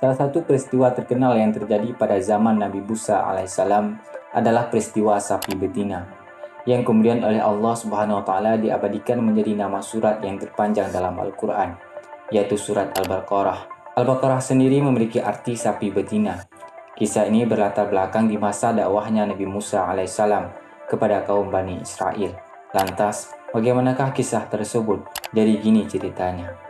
Salah satu peristiwa terkenal yang terjadi pada zaman Nabi Musa alaihissalam adalah peristiwa sapi betina, yang kemudian oleh Allah Subhanahu wa taala diabadikan menjadi nama surat yang terpanjang dalam Al-Qur'an, yaitu surat Al-Baqarah. Al-Baqarah sendiri memiliki arti sapi betina. Kisah ini berlatar belakang di masa dakwahnya Nabi Musa alaihissalam kepada kaum Bani Israel. Lantas, bagaimanakah kisah tersebut? Jadi gini ceritanya.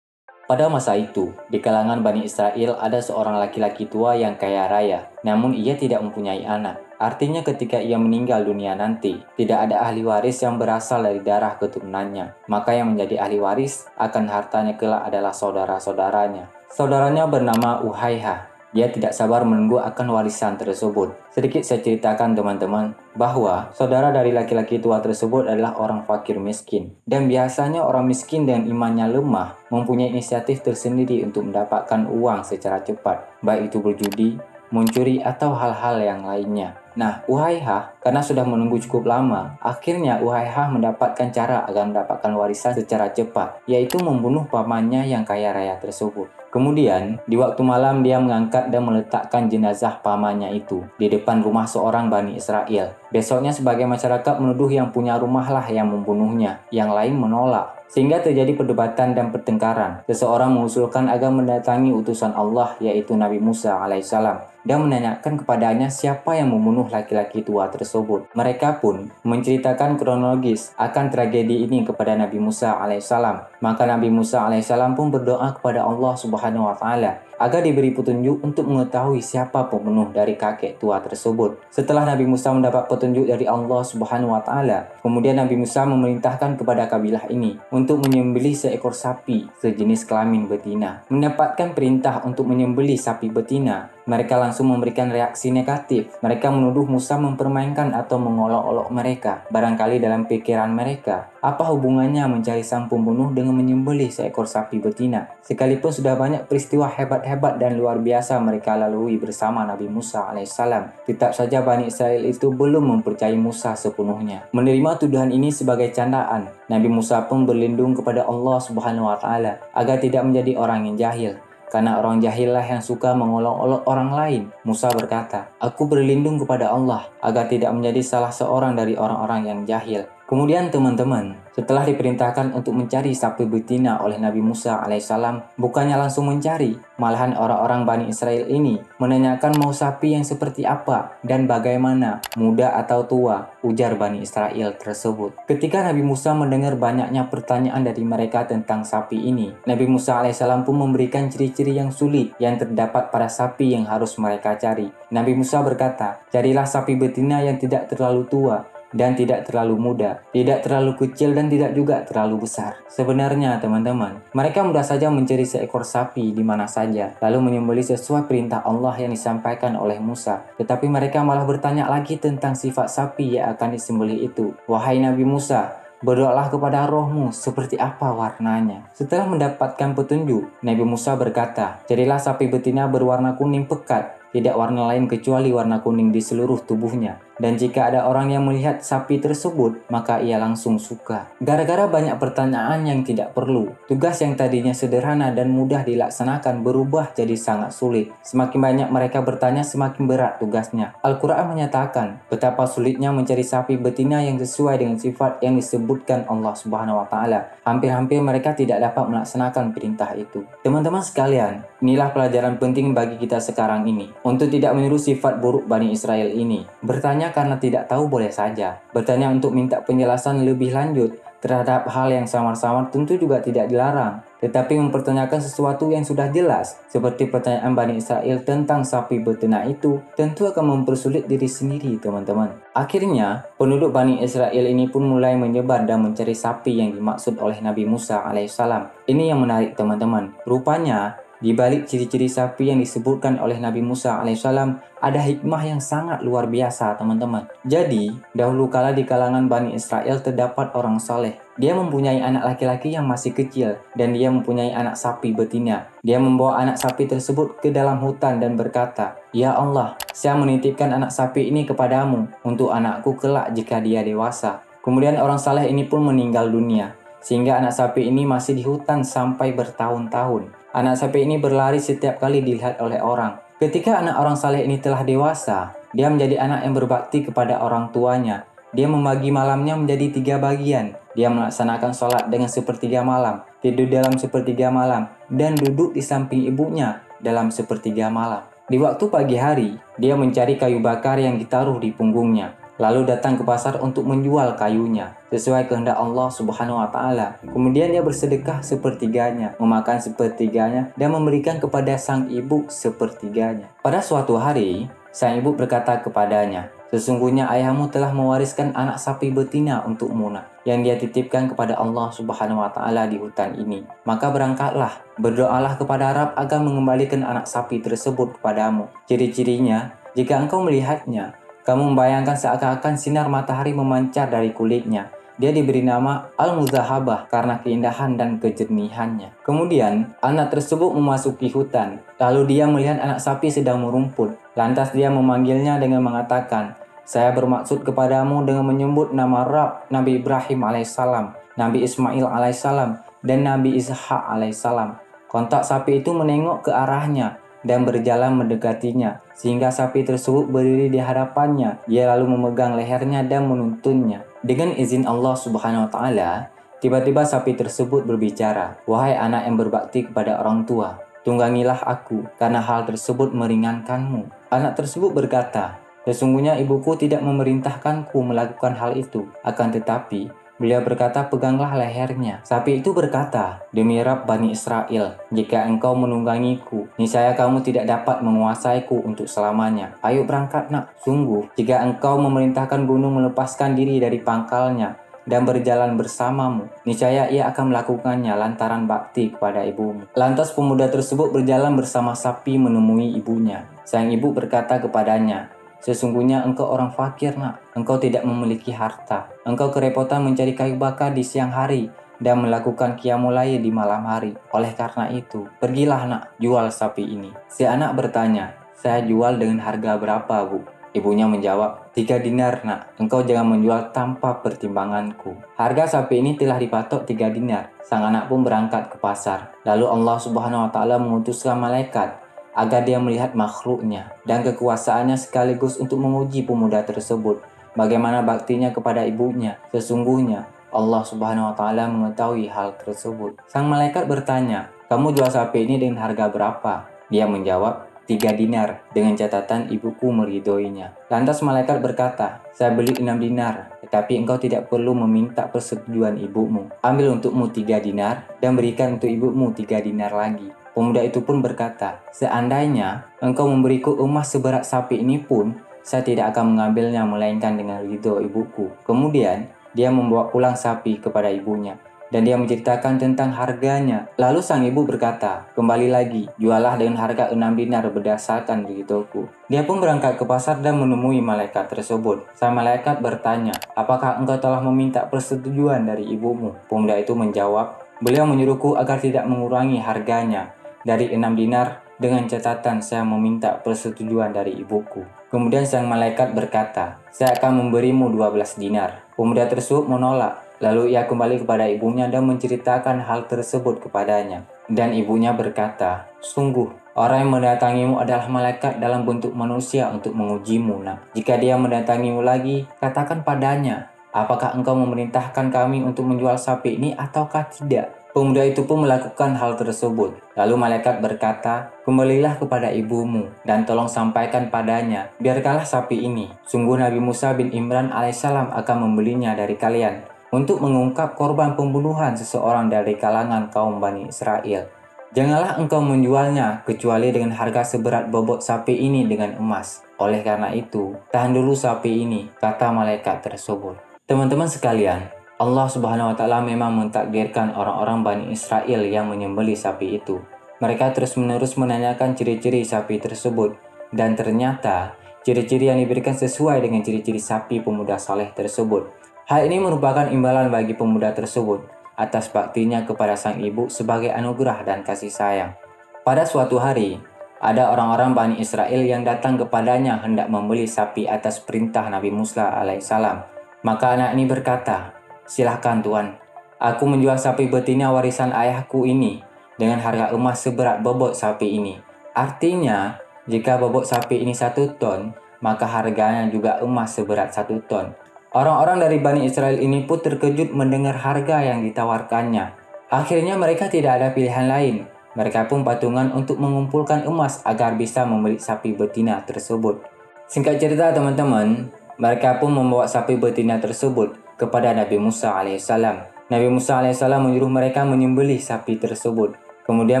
Pada masa itu, di kalangan Bani Israel ada seorang laki-laki tua yang kaya raya, namun ia tidak mempunyai anak. Artinya ketika ia meninggal dunia nanti, tidak ada ahli waris yang berasal dari darah keturunannya. Maka yang menjadi ahli waris akan hartanya kelak adalah saudara-saudaranya. Saudaranya bernama Uhayha. Dia tidak sabar menunggu akan warisan tersebut. Sedikit saya ceritakan teman-teman, bahwa saudara dari laki-laki tua tersebut adalah orang fakir miskin. Dan biasanya orang miskin dan imannya lemah mempunyai inisiatif tersendiri untuk mendapatkan uang secara cepat, baik itu berjudi, mencuri, atau hal-hal yang lainnya. Nah, Uhayha karena sudah menunggu cukup lama, akhirnya Uhayha mendapatkan cara agar mendapatkan warisan secara cepat, yaitu membunuh pamannya yang kaya raya tersebut. Kemudian, di waktu malam dia mengangkat dan meletakkan jenazah pamannya itu di depan rumah seorang Bani Israel. Besoknya sebagai masyarakat menuduh yang punya rumahlah yang membunuhnya, yang lain menolak. Sehingga terjadi perdebatan dan pertengkaran. Seseorang mengusulkan agar mendatangi utusan Allah, yaitu Nabi Musa alaihissalam, dan menanyakan kepadanya siapa yang membunuh laki-laki tua tersebut. Mereka pun menceritakan kronologis akan tragedi ini kepada Nabi Musa alaihissalam. Maka Nabi Musa alaihissalam pun berdoa kepada Allah Subhanahu wa taala agar diberi petunjuk untuk mengetahui siapa pembunuh dari kakek tua tersebut. Setelah Nabi Musa mendapat petunjuk dari Allah Subhanahu wa taala, kemudian Nabi Musa memerintahkan kepada kabilah ini untuk menyembelih seekor sapi sejenis kelamin betina. Mendapatkan perintah untuk menyembelih sapi betina, mereka langsung memberikan reaksi negatif. Mereka menuduh Musa mempermainkan atau mengolok-olok mereka. Barangkali dalam pikiran mereka, apa hubungannya mencari sang pembunuh dengan menyembelih seekor sapi betina? Sekalipun sudah banyak peristiwa hebat-hebat dan luar biasa mereka lalui bersama Nabi Musa alaihissalam, tetap saja Bani Israel itu belum mempercayai Musa sepenuhnya. Menerima tuduhan ini sebagai candaan, Nabi Musa pun berlindung kepada Allah Subhanahu wa taala agar tidak menjadi orang yang jahil. Karena orang jahillah yang suka mengolok-olok orang lain. Musa berkata, "Aku berlindung kepada Allah agar tidak menjadi salah seorang dari orang-orang yang jahil." Kemudian teman-teman, setelah diperintahkan untuk mencari sapi betina oleh Nabi Musa alaihissalam, bukannya langsung mencari, malahan orang-orang Bani Israel ini menanyakan mau sapi yang seperti apa dan bagaimana, muda atau tua, ujar Bani Israel tersebut. Ketika Nabi Musa mendengar banyaknya pertanyaan dari mereka tentang sapi ini, Nabi Musa alaihissalam pun memberikan ciri-ciri yang sulit yang terdapat pada sapi yang harus mereka cari. Nabi Musa berkata, "Carilah sapi betina yang tidak terlalu tua dan tidak terlalu muda, tidak terlalu kecil dan tidak juga terlalu besar." Sebenarnya teman-teman, mereka mudah saja mencari seekor sapi di mana saja, lalu menyembelih sesuai perintah Allah yang disampaikan oleh Musa. Tetapi mereka malah bertanya lagi tentang sifat sapi yang akan disembelih itu. "Wahai Nabi Musa, berdoalah kepada rohmu seperti apa warnanya." Setelah mendapatkan petunjuk, Nabi Musa berkata, "Carilah sapi betina berwarna kuning pekat, tidak warna lain kecuali warna kuning di seluruh tubuhnya. Dan jika ada orang yang melihat sapi tersebut, maka ia langsung suka." Gara-gara banyak pertanyaan yang tidak perlu, tugas yang tadinya sederhana dan mudah dilaksanakan berubah jadi sangat sulit. Semakin banyak mereka bertanya, semakin berat tugasnya. Al-Quran menyatakan betapa sulitnya mencari sapi betina yang sesuai dengan sifat yang disebutkan Allah Subhanahu wa taala. Hampir-hampir mereka tidak dapat melaksanakan perintah itu. Teman-teman sekalian, inilah pelajaran penting bagi kita sekarang ini, untuk tidak meniru sifat buruk Bani Israel ini. Bertanya karena tidak tahu boleh saja. Bertanya untuk minta penjelasan lebih lanjut terhadap hal yang samar-samar tentu juga tidak dilarang. Tetapi mempertanyakan sesuatu yang sudah jelas, seperti pertanyaan Bani Israel tentang sapi betina itu, tentu akan mempersulit diri sendiri teman-teman. Akhirnya, penduduk Bani Israel ini pun mulai menyebar dan mencari sapi yang dimaksud oleh Nabi Musa alaihissalam. Ini yang menarik teman-teman. Rupanya, Di balik ciri-ciri sapi yang disebutkan oleh Nabi Musa alaihissalam ada hikmah yang sangat luar biasa, teman-teman. Jadi, dahulu kala di kalangan Bani Israel terdapat orang soleh. Dia mempunyai anak laki-laki yang masih kecil dan dia mempunyai anak sapi betina. Dia membawa anak sapi tersebut ke dalam hutan dan berkata, "Ya Allah, saya menitipkan anak sapi ini kepadamu untuk anakku kelak jika dia dewasa." Kemudian orang saleh ini pun meninggal dunia, sehingga anak sapi ini masih di hutan sampai bertahun-tahun. Anak sapi ini berlari setiap kali dilihat oleh orang. Ketika anak orang saleh ini telah dewasa, dia menjadi anak yang berbakti kepada orang tuanya. Dia membagi malamnya menjadi 3 bagian. Dia melaksanakan sholat dengan sepertiga malam, tidur dalam sepertiga malam, dan duduk di samping ibunya dalam sepertiga malam. Di waktu pagi hari, dia mencari kayu bakar yang ditaruh di punggungnya, lalu datang ke pasar untuk menjual kayunya sesuai kehendak Allah Subhanahu wa taala. Kemudian dia bersedekah sepertiganya, memakan sepertiganya, dan memberikan kepada sang ibu sepertiganya. Pada suatu hari, sang ibu berkata kepadanya, "Sesungguhnya ayahmu telah mewariskan anak sapi betina untukmu yang dia titipkan kepada Allah Subhanahu wa taala di hutan ini. Maka berangkatlah, berdoalah kepada Rabb agar mengembalikan anak sapi tersebut kepadamu. Ciri-cirinya, jika engkau melihatnya, kamu membayangkan seakan-akan sinar matahari memancar dari kulitnya. Dia diberi nama Al-Muzahabah karena keindahan dan kejernihannya." Kemudian, anak tersebut memasuki hutan. Lalu dia melihat anak sapi sedang merumput. Lantas dia memanggilnya dengan mengatakan, "Saya bermaksud kepadamu dengan menyebut nama Rabb Nabi Ibrahim alaihissalam, Nabi Ismail alaihissalam, dan Nabi Ishak alaihissalam." Kontak sapi itu menengok ke arahnya dan berjalan mendekatinya, sehingga sapi tersebut berdiri di hadapannya. Dia lalu memegang lehernya dan menuntunnya. Dengan izin Allah Subhanahu wa taala, tiba-tiba sapi tersebut berbicara, "Wahai anak yang berbakti kepada orang tua, tunggangilah aku, karena hal tersebut meringankanmu." Anak tersebut berkata, "Sesungguhnya ibuku tidak memerintahkanku melakukan hal itu, akan tetapi beliau berkata, peganglah lehernya." Sapi itu berkata, "Demi Rabb Bani Israel, jika engkau menunggangiku, niscaya kamu tidak dapat menguasaiku untuk selamanya. Ayo berangkat nak. Sungguh, jika engkau memerintahkan gunung melepaskan diri dari pangkalnya dan berjalan bersamamu, niscaya ia akan melakukannya lantaran bakti kepada ibumu." Lantas pemuda tersebut berjalan bersama sapi menemui ibunya. Sang ibu berkata kepadanya, "Sesungguhnya engkau orang fakir nak, engkau tidak memiliki harta. Engkau kerepotan mencari kayu bakar di siang hari dan melakukan qiyamul lail di malam hari. Oleh karena itu, pergilah nak, jual sapi ini." Si anak bertanya, "Saya jual dengan harga berapa, Bu?" Ibunya menjawab, 3 dinar nak, engkau jangan menjual tanpa pertimbanganku." Harga sapi ini telah dipatok 3 dinar. Sang anak pun berangkat ke pasar. Lalu Allah Subhanahu wa taala mengutuskan malaikat agar dia melihat makhluknya dan kekuasaannya sekaligus untuk menguji pemuda tersebut bagaimana baktinya kepada ibunya. Sesungguhnya Allah Subhanahu wa taala mengetahui hal tersebut. Sang malaikat bertanya, "Kamu jual sapi ini dengan harga berapa?" Dia menjawab, 3 dinar, dengan catatan ibuku meridhoinya. Lantas malaikat berkata, "Saya beli 6 dinar, tetapi engkau tidak perlu meminta persetujuan ibumu. Ambil untukmu 3 dinar dan berikan untuk ibumu 3 dinar lagi." Pemuda itu pun berkata, "Seandainya engkau memberiku emas seberat sapi ini pun, saya tidak akan mengambilnya melainkan dengan ridho ibuku." Kemudian, dia membawa pulang sapi kepada ibunya, dan dia menceritakan tentang harganya. Lalu sang ibu berkata, "Kembali lagi, jualah dengan harga 6 dinar berdasarkan ridhoku." Dia pun berangkat ke pasar dan menemui malaikat tersebut. Sang malaikat bertanya, "Apakah engkau telah meminta persetujuan dari ibumu?" Pemuda itu menjawab, "Beliau menyuruhku agar tidak mengurangi harganya dari 6 dinar dengan catatan saya meminta persetujuan dari ibuku." Kemudian sang malaikat berkata, "Saya akan memberimu 12 dinar." Pemuda tersebut menolak. Lalu ia kembali kepada ibunya dan menceritakan hal tersebut kepadanya. Dan ibunya berkata, "Sungguh, orang yang mendatangimu adalah malaikat dalam bentuk manusia untuk mengujimu nak. Jika dia mendatangimu lagi, katakan padanya, apakah engkau memerintahkan kami untuk menjual sapi ini ataukah tidak?" Pemuda itu pun melakukan hal tersebut. Lalu malaikat berkata, "Kembalilah kepada ibumu dan tolong sampaikan padanya, biarkanlah sapi ini. Sungguh Nabi Musa bin Imran alaihissalam akan membelinya dari kalian untuk mengungkap korban pembunuhan seseorang dari kalangan kaum Bani Israel. Janganlah engkau menjualnya kecuali dengan harga seberat bobot sapi ini dengan emas. Oleh karena itu, tahan dulu sapi ini," kata malaikat tersebut. Teman-teman sekalian, Allah Subhanahu wa taala memang mentakdirkan orang-orang Bani Israel yang menyembelih sapi itu. Mereka terus-menerus menanyakan ciri-ciri sapi tersebut, dan ternyata ciri-ciri yang diberikan sesuai dengan ciri-ciri sapi pemuda saleh tersebut. Hal ini merupakan imbalan bagi pemuda tersebut atas baktinya kepada sang ibu sebagai anugerah dan kasih sayang. Pada suatu hari, ada orang-orang Bani Israel yang datang kepadanya hendak membeli sapi atas perintah Nabi Musa alaihissalam. Maka anak ini berkata, "Silahkan Tuan, aku menjual sapi betina warisan ayahku ini dengan harga emas seberat bobot sapi ini." Artinya, jika bobot sapi ini 1 ton, maka harganya juga emas seberat 1 ton. Orang-orang dari Bani Israel ini pun terkejut mendengar harga yang ditawarkannya. Akhirnya mereka tidak ada pilihan lain. Mereka pun patungan untuk mengumpulkan emas agar bisa membeli sapi betina tersebut. Singkat cerita teman-teman, mereka pun membawa sapi betina tersebut kepada Nabi Musa alaihissalam. Nabi Musa alaihissalam menyuruh mereka menyembelih sapi tersebut, kemudian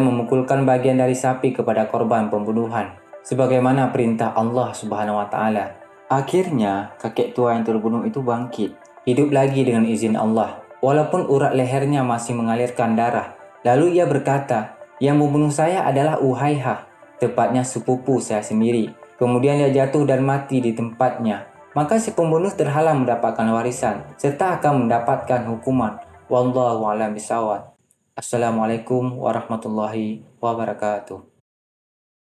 memukulkan bagian dari sapi kepada korban pembunuhan, sebagaimana perintah Allah Subhanahu wa Ta'ala. Akhirnya, kakek tua yang terbunuh itu bangkit, hidup lagi dengan izin Allah, walaupun urat lehernya masih mengalirkan darah. Lalu ia berkata, "Yang membunuh saya adalah Uhayhah, tepatnya sepupu saya sendiri." Kemudian dia jatuh dan mati di tempatnya. Maka si pembunuh terhalang mendapatkan warisan, serta akan mendapatkan hukuman. Wallahu a'lam bishawab. Assalamualaikum warahmatullahi wabarakatuh.